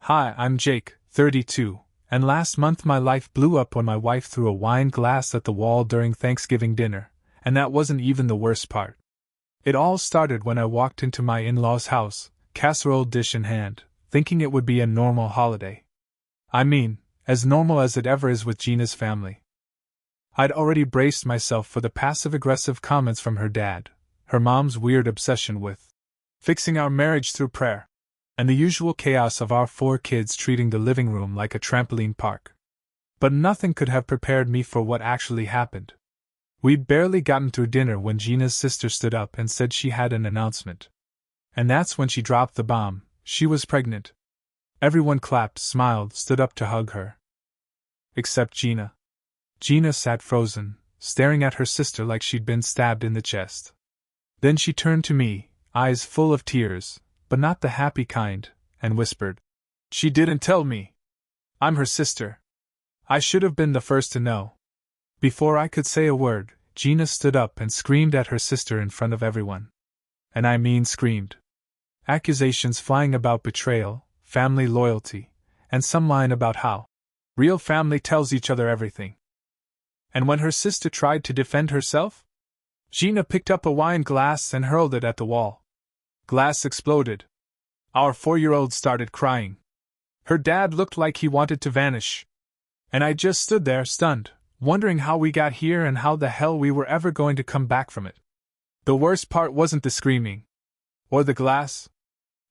Hi, I'm Jake, 32, and last month my life blew up when my wife threw a wine glass at the wall during Thanksgiving dinner, and that wasn't even the worst part. It all started when I walked into my in-laws' house, casserole dish in hand, thinking it would be a normal holiday. I mean, as normal as it ever is with Gina's family. I'd already braced myself for the passive-aggressive comments from her dad, her mom's weird obsession with fixing our marriage through prayer, and the usual chaos of our 4 kids treating the living room like a trampoline park. But nothing could have prepared me for what actually happened. We'd barely gotten through dinner when Gina's sister stood up and said she had an announcement. And that's when she dropped the bomb: she was pregnant. Everyone clapped, smiled, stood up to hug her. Except Gina. Gina sat frozen, staring at her sister like she'd been stabbed in the chest. Then she turned to me, eyes full of tears, but not the happy kind, and whispered, "She didn't tell me. I'm her sister. I should have been the first to know." Before I could say a word, Gina stood up and screamed at her sister in front of everyone. And I mean screamed. Accusations flying about betrayal, family loyalty, and some line about how real family tells each other everything. And when her sister tried to defend herself, Gina picked up a wine glass and hurled it at the wall. Glass exploded. Our 4-year-old started crying. Her dad looked like he wanted to vanish. And I just stood there, stunned, wondering how we got here and how the hell we were ever going to come back from it. The worst part wasn't the screaming, or the glass,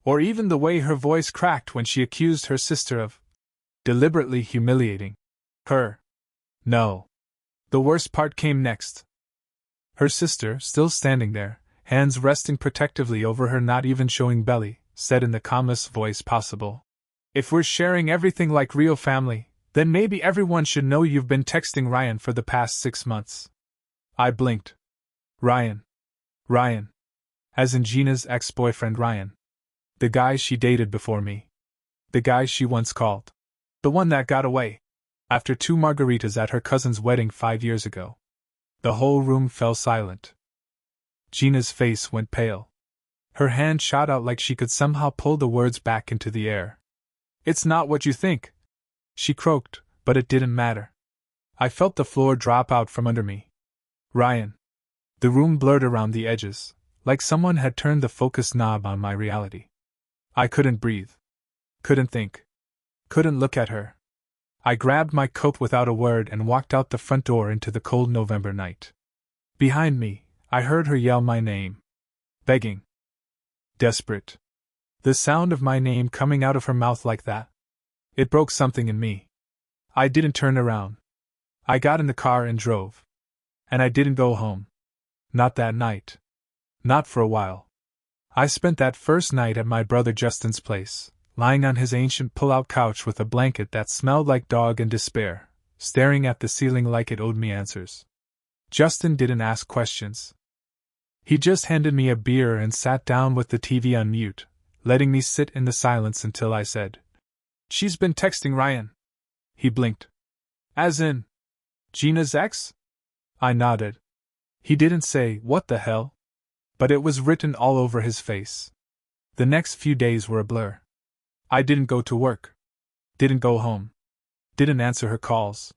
or even the way her voice cracked when she accused her sister of deliberately humiliating her. No. The worst part came next. Her sister, still standing there, hands resting protectively over her, not even showing belly, said in the calmest voice possible, "If we're sharing everything like real family, then maybe everyone should know you've been texting Ryan for the past 6 months." I blinked. Ryan. Ryan. As in Gina's ex-boyfriend Ryan. The guy she dated before me. The guy she once called the one that got away after 2 margaritas at her cousin's wedding 5 years ago. The whole room fell silent. Gina's face went pale. Her hand shot out like she could somehow pull the words back into the air. "It's not what you think," she croaked, but it didn't matter. I felt the floor drop out from under me. Ryan. The room blurred around the edges, like someone had turned the focus knob on my reality. I couldn't breathe. Couldn't think. Couldn't look at her. I grabbed my coat without a word and walked out the front door into the cold November night. Behind me, I heard her yell my name. Begging. Desperate. The sound of my name coming out of her mouth like that. It broke something in me. I didn't turn around. I got in the car and drove. And I didn't go home. Not that night. Not for a while. I spent that first night at my brother Justin's place, lying on his ancient pull-out couch with a blanket that smelled like dog and despair, staring at the ceiling like it owed me answers. Justin didn't ask questions. He just handed me a beer and sat down with the TV on mute, letting me sit in the silence until I said, "She's been texting Ryan." He blinked. "As in Gina's ex?" I nodded. He didn't say, "What the hell?" but it was written all over his face. The next few days were a blur. I didn't go to work. Didn't go home. Didn't answer her calls.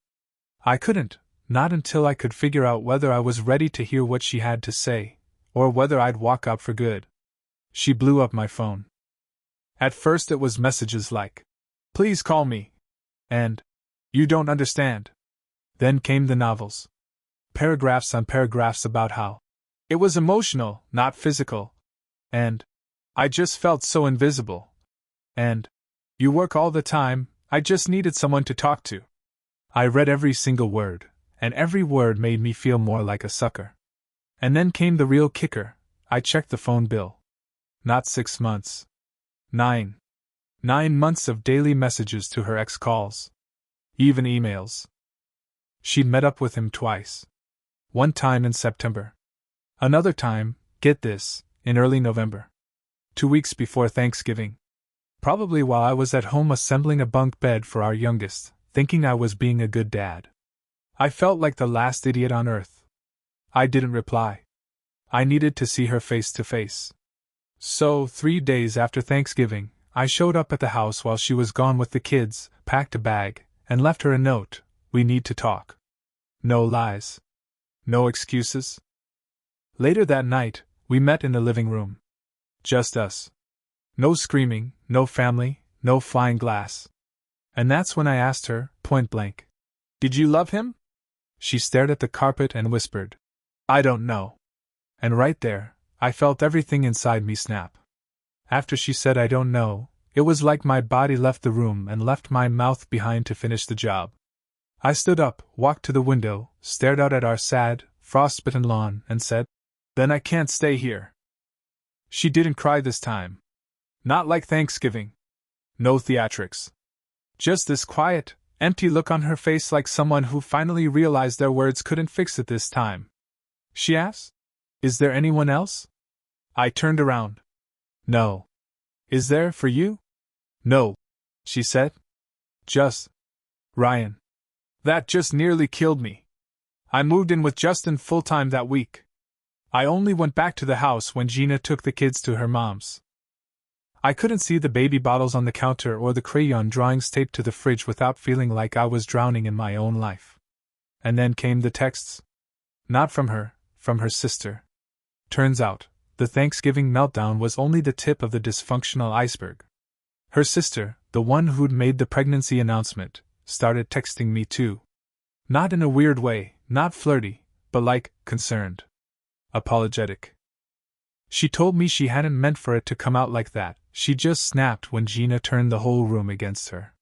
I couldn't, not until I could figure out whether I was ready to hear what she had to say, or whether I'd walk out for good. She blew up my phone. At first it was messages like, "Please call me," and "You don't understand." Then came the novels. Paragraphs on paragraphs about how it was emotional, not physical, and I just felt so invisible. And, "You work all the time, I just needed someone to talk to." I read every single word, and every word made me feel more like a sucker. And then came the real kicker. I checked the phone bill. Not 6 months. 9. 9 months of daily messages to her ex-calls. Even emails. She'd met up with him twice. One time in September. Another time, get this, in early November. 2 weeks before Thanksgiving. Probably while I was at home assembling a bunk bed for our youngest, thinking I was being a good dad. I felt like the last idiot on earth. I didn't reply. I needed to see her face to face. So, 3 days after Thanksgiving, I showed up at the house while she was gone with the kids, packed a bag, and left her a note. We need to talk. No lies. No excuses. Later that night, we met in the living room. Just us. No screaming, no family, no flying glass. And that's when I asked her, point blank, "Did you love him?" She stared at the carpet and whispered, "I don't know." And right there, I felt everything inside me snap. After she said "I don't know," it was like my body left the room and left my mouth behind to finish the job. I stood up, walked to the window, stared out at our sad, frostbitten lawn, and said, "Then I can't stay here." She didn't cry this time. Not like Thanksgiving. No theatrics. Just this quiet, empty look on her face, like someone who finally realized their words couldn't fix it this time. She asked, "Is there anyone else?" I turned around. "No." "Is there for you?" "No," she said. "Just Ryan." That just nearly killed me. I moved in with Justin full-time that week. I only went back to the house when Gina took the kids to her mom's. I couldn't see the baby bottles on the counter or the crayon drawings taped to the fridge without feeling like I was drowning in my own life. And then came the texts. Not from her, from her sister. Turns out, the Thanksgiving meltdown was only the tip of the dysfunctional iceberg. Her sister, the one who'd made the pregnancy announcement, started texting me too. Not in a weird way, not flirty, but like, concerned. Apologetic. She told me she hadn't meant for it to come out like that, she just snapped when Gina turned the whole room against her.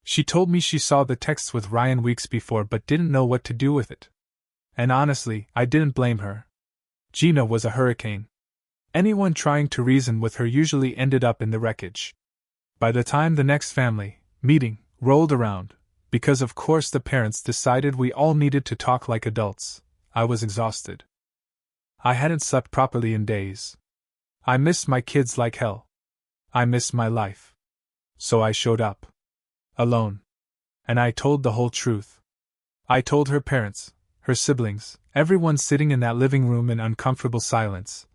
She told me she saw the texts with Ryan weeks before but didn't know what to do with it. And honestly, I didn't blame her. Gina was a hurricane. Anyone trying to reason with her usually ended up in the wreckage. By the time the next family meeting rolled around, because of course the parents decided we all needed to talk like adults, I was exhausted. I hadn't slept properly in days. I missed my kids like hell. I missed my life. So I showed up. Alone. And I told the whole truth. I told her parents, her siblings, everyone sitting in that living room in uncomfortable silence,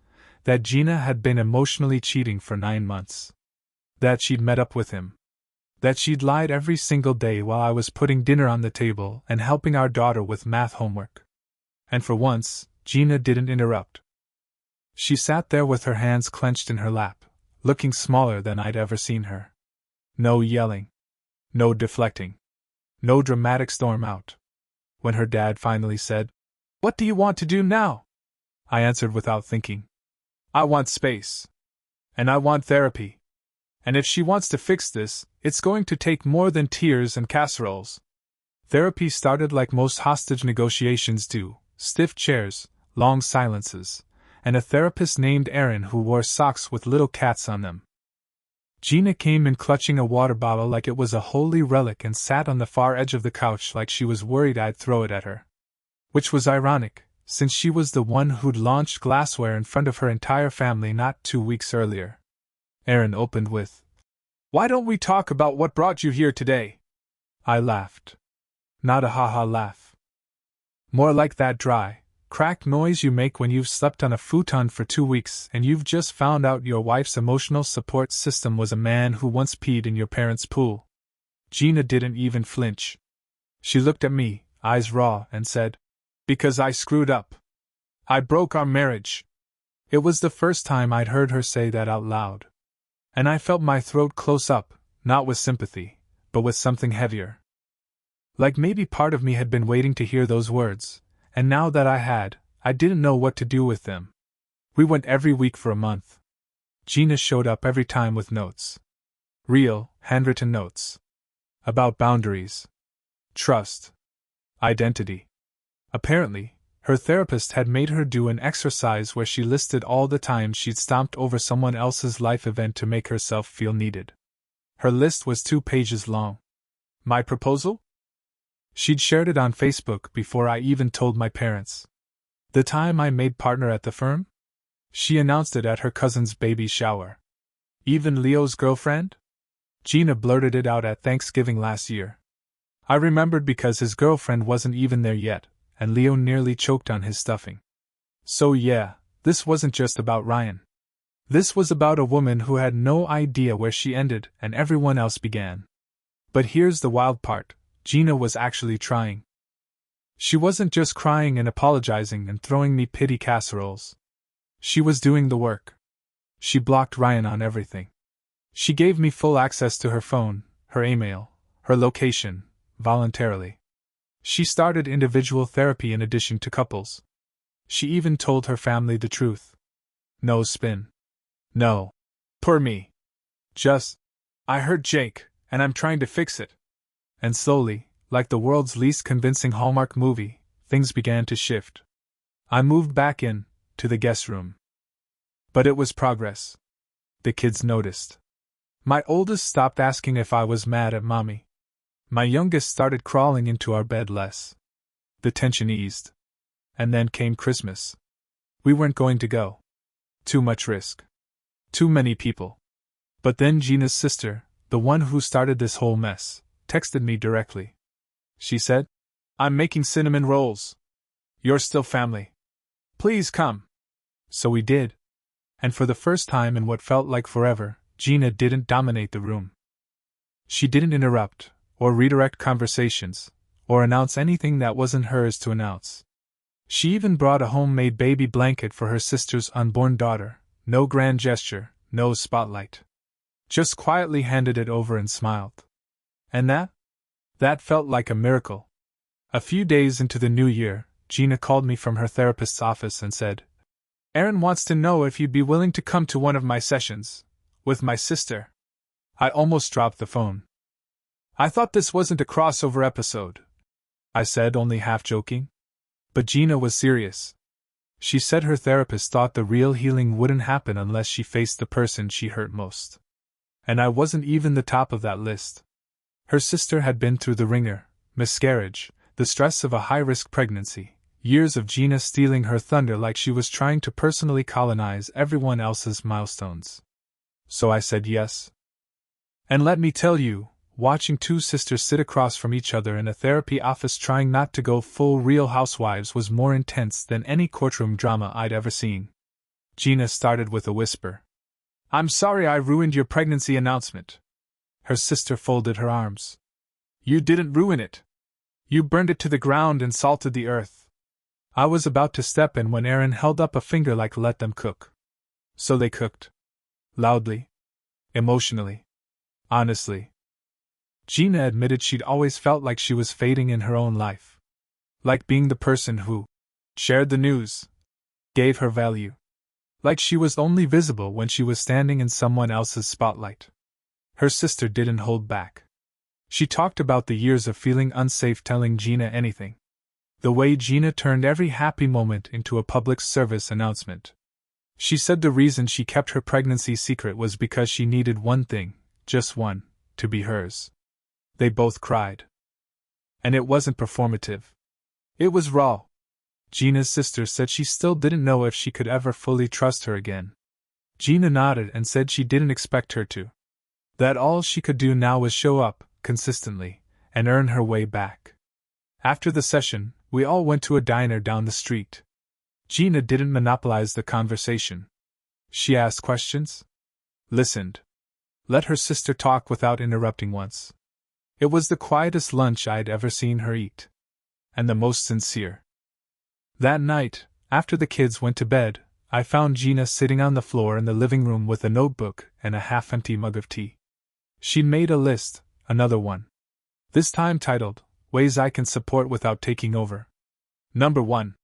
that Gina had been emotionally cheating for 9 months. That she'd met up with him. That she'd lied every single day while I was putting dinner on the table and helping our daughter with math homework. And for once, Gina didn't interrupt. She sat there with her hands clenched in her lap, looking smaller than I'd ever seen her. No yelling. No deflecting. No dramatic storm out. When her dad finally said, "What do you want to do now?" I answered without thinking. "I want space. And I want therapy. And if she wants to fix this, it's going to take more than tears and casseroles." Therapy started like most hostage negotiations do: stiff chairs, long silences, and a therapist named Aaron who wore socks with little cats on them. Gina came in clutching a water bottle like it was a holy relic and sat on the far edge of the couch like she was worried I'd throw it at her. Which was ironic, since she was the one who'd launched glassware in front of her entire family not 2 weeks earlier. Aaron opened with, "Why don't we talk about what brought you here today?" I laughed. Not a ha-ha laugh. More like that dry, cracked noise you make when you've slept on a futon for 2 weeks and you've just found out your wife's emotional support system was a man who once peed in your parents' pool. Gina didn't even flinch. She looked at me, eyes raw, and said, "Because I screwed up. I broke our marriage." It was the first time I'd heard her say that out loud. And I felt my throat close up, not with sympathy, but with something heavier. Like maybe part of me had been waiting to hear those words, and now that I had, I didn't know what to do with them. We went every week for a month. Gina showed up every time with notes. Real, handwritten notes. About boundaries. Trust. Identity. Apparently, her therapist had made her do an exercise where she listed all the times she'd stomped over someone else's life event to make herself feel needed. Her list was 2 pages long. My proposal? She'd shared it on Facebook before I even told my parents. The time I made partner at the firm? She announced it at her cousin's baby shower. Even Leo's girlfriend? Gina blurted it out at Thanksgiving last year. I remembered because his girlfriend wasn't even there yet, and Leo nearly choked on his stuffing. So yeah, this wasn't just about Ryan. This was about a woman who had no idea where she ended and everyone else began. But here's the wild part: Gina was actually trying. She wasn't just crying and apologizing and throwing me pity casseroles. She was doing the work. She blocked Ryan on everything. She gave me full access to her phone, her email, her location, voluntarily. She started individual therapy in addition to couples. She even told her family the truth. No spin. No. Poor me. Just, I hurt Jake, and I'm trying to fix it. And slowly, like the world's least convincing Hallmark movie, things began to shift. I moved back in, to the guest room. But it was progress. The kids noticed. My oldest stopped asking if I was mad at Mommy. My youngest started crawling into our bed less. The tension eased. And then came Christmas. We weren't going to go. Too much risk. Too many people. But then Gina's sister, the one who started this whole mess, texted me directly. She said, "I'm making cinnamon rolls. You're still family. Please come." So we did. And for the first time in what felt like forever, Gina didn't dominate the room. She didn't interrupt, or redirect conversations, or announce anything that wasn't hers to announce. She even brought a homemade baby blanket for her sister's unborn daughter. No grand gesture, no spotlight. Just quietly handed it over and smiled. And that felt like a miracle. A few days into the new year, Gina called me from her therapist's office and said, "Aaron wants to know if you'd be willing to come to one of my sessions, with my sister." I almost dropped the phone. "I thought this wasn't a crossover episode," I said, only half joking. But Gina was serious. She said her therapist thought the real healing wouldn't happen unless she faced the person she hurt most. And I wasn't even the top of that list. Her sister had been through the ringer: miscarriage, the stress of a high-risk pregnancy, years of Gina stealing her thunder like she was trying to personally colonize everyone else's milestones. So I said yes. And let me tell you, watching two sisters sit across from each other in a therapy office trying not to go full Real Housewives was more intense than any courtroom drama I'd ever seen. Gina started with a whisper. "I'm sorry I ruined your pregnancy announcement." Her sister folded her arms. "You didn't ruin it. You burned it to the ground and salted the earth." I was about to step in when Aaron held up a finger like let them cook. So they cooked. Loudly. Emotionally. Honestly. Gina admitted she'd always felt like she was fading in her own life. Like being the person who shared the news, gave her value. Like she was only visible when she was standing in someone else's spotlight. Her sister didn't hold back. She talked about the years of feeling unsafe telling Gina anything. The way Gina turned every happy moment into a public service announcement. She said the reason she kept her pregnancy secret was because she needed one thing, just one, to be hers. They both cried. And it wasn't performative. It was raw. Gina's sister said she still didn't know if she could ever fully trust her again. Gina nodded and said she didn't expect her to. That all she could do now was show up, consistently, and earn her way back. After the session, we all went to a diner down the street. Gina didn't monopolize the conversation. She asked questions. Listened. Let her sister talk without interrupting once. It was the quietest lunch I'd ever seen her eat. And the most sincere. That night, after the kids went to bed, I found Gina sitting on the floor in the living room with a notebook and a half-empty mug of tea. She'd made a list, another one. This time titled, "Ways I Can Support Without Taking Over." Number 1,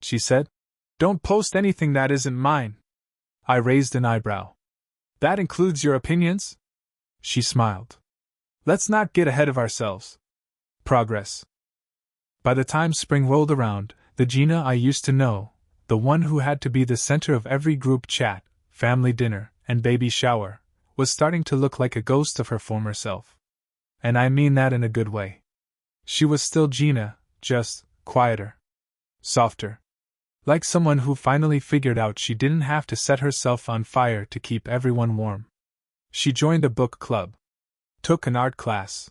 she said. "Don't post anything that isn't mine." I raised an eyebrow. "That includes your opinions?" She smiled. "Let's not get ahead of ourselves." Progress. By the time spring rolled around, the Gina I used to know, the one who had to be the center of every group chat, family dinner, and baby shower, was starting to look like a ghost of her former self. And I mean that in a good way. She was still Gina, just quieter. Softer. Like someone who finally figured out she didn't have to set herself on fire to keep everyone warm. She joined a book club. Took an art class.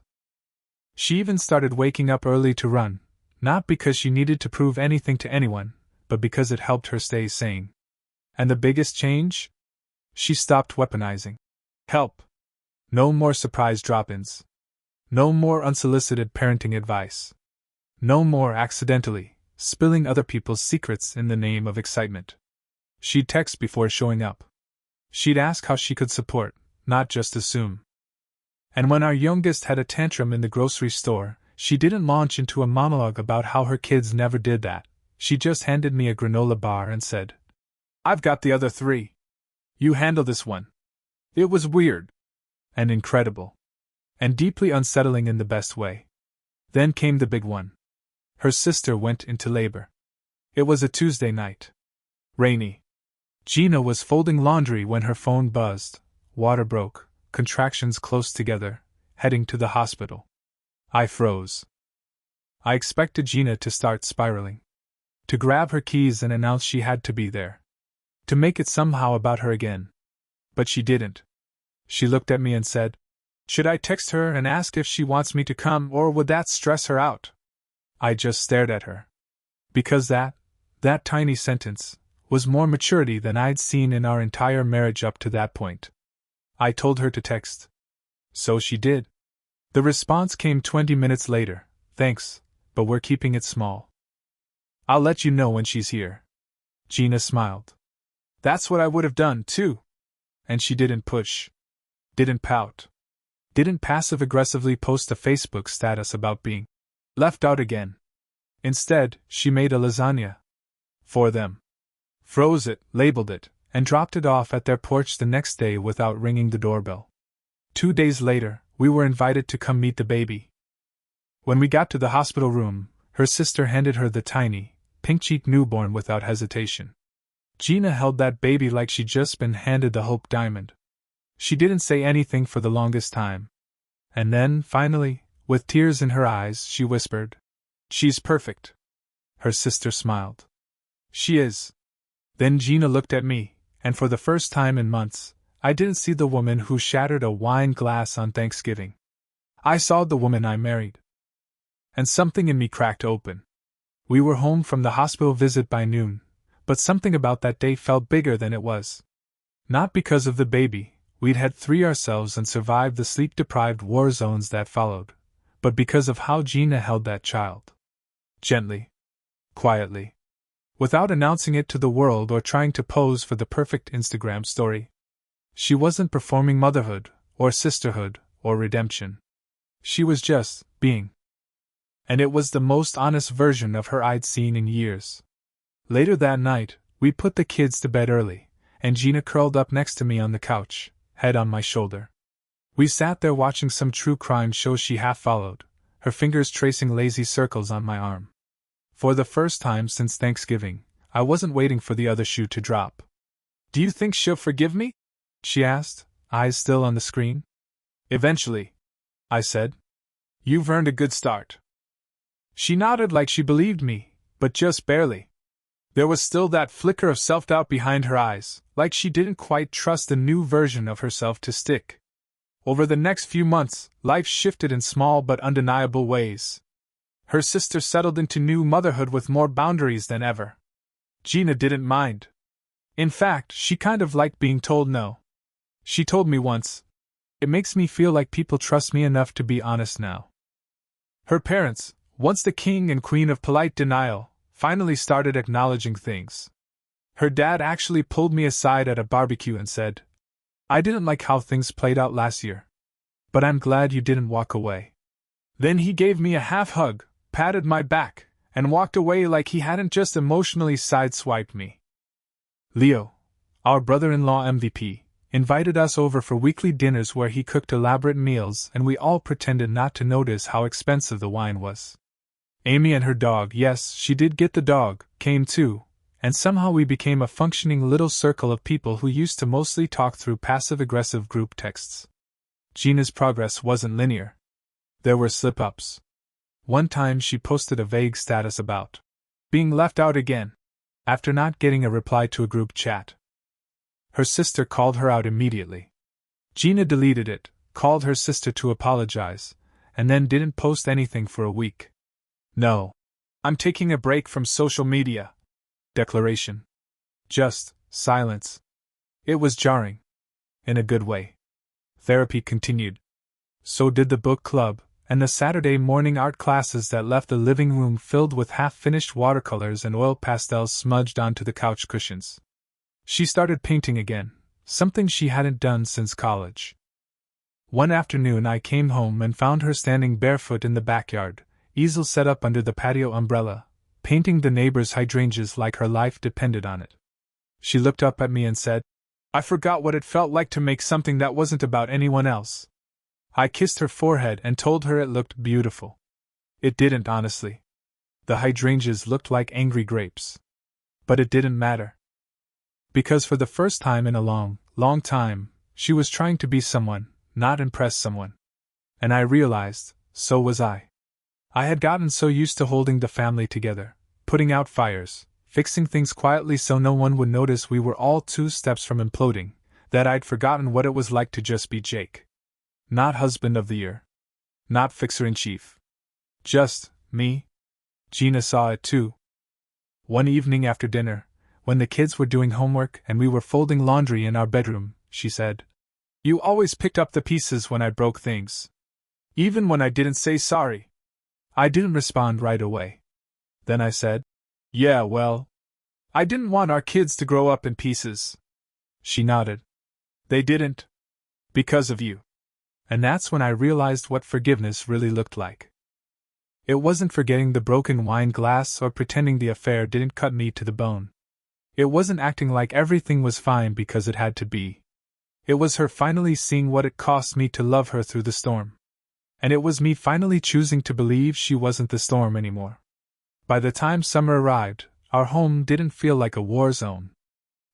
She even started waking up early to run, not because she needed to prove anything to anyone, but because it helped her stay sane. And the biggest change? She stopped weaponizing. Help. No more surprise drop-ins. No more unsolicited parenting advice. No more accidentally spilling other people's secrets in the name of excitement. She'd text before showing up. She'd ask how she could support, not just assume. And when our youngest had a tantrum in the grocery store, she didn't launch into a monologue about how her kids never did that. She just handed me a granola bar and said, "I've got the other 3. You handle this one." It was weird. And incredible. And deeply unsettling in the best way. Then came the big one. Her sister went into labor. It was a Tuesday night. Rainy. Gina was folding laundry when her phone buzzed. Water broke, contractions close together, heading to the hospital. I froze. I expected Gina to start spiraling. To grab her keys and announce she had to be there. To make it somehow about her again. But she didn't. She looked at me and said, "Should I text her and ask if she wants me to come, or would that stress her out?" I just stared at her. Because that tiny sentence, was more maturity than I'd seen in our entire marriage up to that point. I told her to text. So she did. The response came 20 minutes later. "Thanks, but we're keeping it small. I'll let you know when she's here." Gina smiled. That's what I would have done, too. And she didn't push. Didn't pout. Didn't passive-aggressively post a Facebook status about being left out again. Instead, she made a lasagna. For them. Froze it, labeled it, and dropped it off at their porch the next day without ringing the doorbell. 2 days later, we were invited to come meet the baby. When we got to the hospital room, her sister handed her the tiny, pink-cheeked newborn without hesitation. Gina held that baby like she'd just been handed the Hope Diamond. She didn't say anything for the longest time. And then, finally, with tears in her eyes, she whispered, "She's perfect." Her sister smiled. "She is." Then Gina looked at me, and for the first time in months, I didn't see the woman who shattered a wine glass on Thanksgiving. I saw the woman I married. And something in me cracked open. We were home from the hospital visit by noon, but something about that day felt bigger than it was. Not because of the baby, we'd had 3 ourselves and survived the sleep-deprived war zones that followed, but because of how Gina held that child. Gently. Quietly. Without announcing it to the world or trying to pose for the perfect Instagram story. She wasn't performing motherhood, or sisterhood, or redemption. She was just being. And it was the most honest version of her I'd seen in years. Later that night, we put the kids to bed early, and Gina curled up next to me on the couch, head on my shoulder. We sat there watching some true crime show she half followed, her fingers tracing lazy circles on my arm. For the first time since Thanksgiving, I wasn't waiting for the other shoe to drop. "Do you think she'll forgive me?" she asked, eyes still on the screen. "Eventually," I said. "You've earned a good start." She nodded like she believed me, but just barely. There was still that flicker of self-doubt behind her eyes, like she didn't quite trust the new version of herself to stick. Over the next few months, life shifted in small but undeniable ways. Her sister settled into new motherhood with more boundaries than ever. Gina didn't mind. In fact, she kind of liked being told no. She told me once, "It makes me feel like people trust me enough to be honest now." Her parents, once the king and queen of polite denial, finally started acknowledging things. Her dad actually pulled me aside at a barbecue and said, "I didn't like how things played out last year. But I'm glad you didn't walk away." Then he gave me a half hug, patted my back, and walked away like he hadn't just emotionally sideswiped me. Leo, our brother-in-law MVP, invited us over for weekly dinners where he cooked elaborate meals and we all pretended not to notice how expensive the wine was. Amy and her dog, yes, she did get the dog, came too, and somehow we became a functioning little circle of people who used to mostly talk through passive-aggressive group texts. Gina's progress wasn't linear. There were slip-ups. One time she posted a vague status about being left out again, after not getting a reply to a group chat. Her sister called her out immediately. Gina deleted it, called her sister to apologize, and then didn't post anything for a week. "No. I'm taking a break from social media." Declaration. Just silence. It was jarring. In a good way. Therapy continued. So did the book club, and the Saturday morning art classes that left the living room filled with half-finished watercolors and oil pastels smudged onto the couch cushions. She started painting again, something she hadn't done since college. One afternoon I came home and found her standing barefoot in the backyard, easel set up under the patio umbrella, painting the neighbor's hydrangeas like her life depended on it. She looked up at me and said, "I forgot what it felt like to make something that wasn't about anyone else." I kissed her forehead and told her it looked beautiful. It didn't, honestly. The hydrangeas looked like angry grapes. But it didn't matter. Because for the first time in a long, long time, she was trying to be someone, not impress someone. And I realized, so was I. I had gotten so used to holding the family together, putting out fires, fixing things quietly so no one would notice we were all 2 steps from imploding, that I'd forgotten what it was like to just be Jake. Not husband of the year. Not fixer-in-chief. Just me. Gina saw it too. One evening after dinner, when the kids were doing homework and we were folding laundry in our bedroom, she said, "You always picked up the pieces when I broke things. Even when I didn't say sorry." I didn't respond right away. Then I said, "Yeah, well, I didn't want our kids to grow up in pieces." She nodded. "They didn't. Because of you." And that's when I realized what forgiveness really looked like. It wasn't forgetting the broken wine glass or pretending the affair didn't cut me to the bone. It wasn't acting like everything was fine because it had to be. It was her finally seeing what it cost me to love her through the storm. And it was me finally choosing to believe she wasn't the storm anymore. By the time summer arrived, our home didn't feel like a war zone.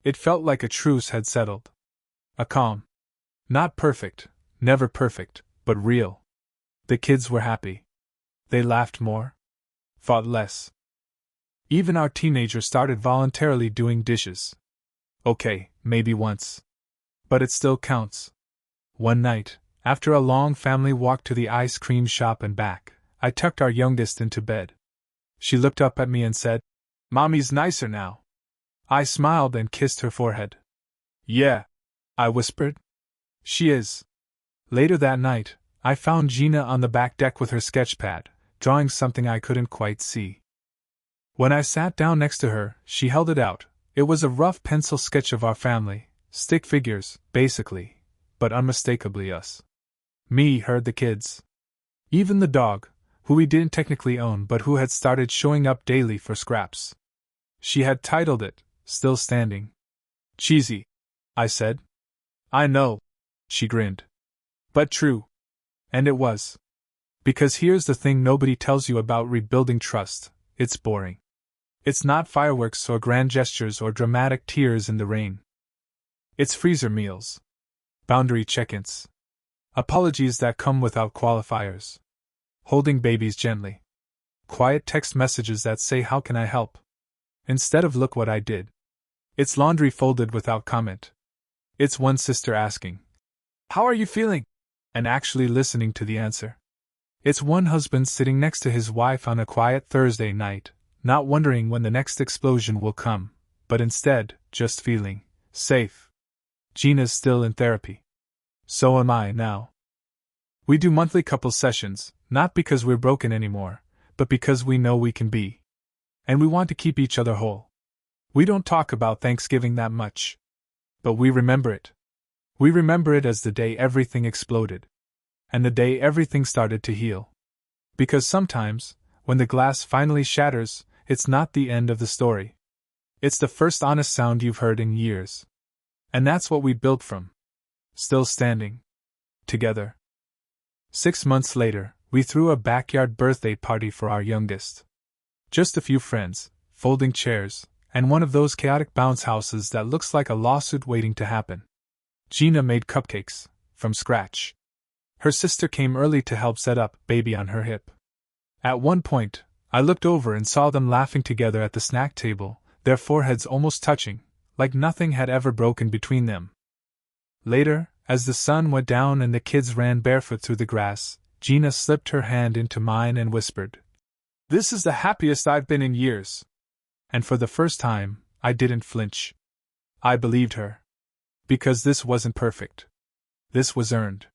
It felt like a truce had settled. A calm. Not perfect. Never perfect, but real. The kids were happy. They laughed more. Fought less. Even our teenager started voluntarily doing dishes. Okay, maybe once. But it still counts. One night, after a long family walk to the ice cream shop and back, I tucked our youngest into bed. She looked up at me and said, "Mommy's nicer now." I smiled and kissed her forehead. "Yeah," I whispered. "She is." Later that night, I found Gina on the back deck with her sketchpad, drawing something I couldn't quite see. When I sat down next to her, she held it out. It was a rough pencil sketch of our family, stick figures, basically, but unmistakably us. Me, her, the kids. Even the dog, who we didn't technically own but who had started showing up daily for scraps. She had titled it, "Still Standing." "Cheesy," I said. "I know," she grinned. "But true." And it was. Because here's the thing nobody tells you about rebuilding trust: it's boring. It's not fireworks or grand gestures or dramatic tears in the rain. It's freezer meals. Boundary check-ins. Apologies that come without qualifiers. Holding babies gently. Quiet text messages that say, "How can I help?" instead of "Look what I did." It's laundry folded without comment. It's one sister asking, "How are you feeling?" and actually listening to the answer. It's one husband sitting next to his wife on a quiet Thursday night, not wondering when the next explosion will come, but instead, just feeling safe. Gina's still in therapy. So am I now. We do monthly couple sessions, not because we're broken anymore, but because we know we can be. And we want to keep each other whole. We don't talk about Thanksgiving that much. But we remember it. We remember it as the day everything exploded. And the day everything started to heal. Because sometimes, when the glass finally shatters, it's not the end of the story. It's the first honest sound you've heard in years. And that's what we built from. Still standing. Together. 6 months later, we threw a backyard birthday party for our youngest. Just a few friends, folding chairs, and one of those chaotic bounce houses that looks like a lawsuit waiting to happen. Gina made cupcakes, from scratch. Her sister came early to help set up, baby on her hip. At one point, I looked over and saw them laughing together at the snack table, their foreheads almost touching, like nothing had ever broken between them. Later, as the sun went down and the kids ran barefoot through the grass, Gina slipped her hand into mine and whispered, "This is the happiest I've been in years." And for the first time, I didn't flinch. I believed her. Because this wasn't perfect. This was earned.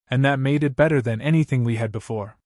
And that made it better than anything we had before.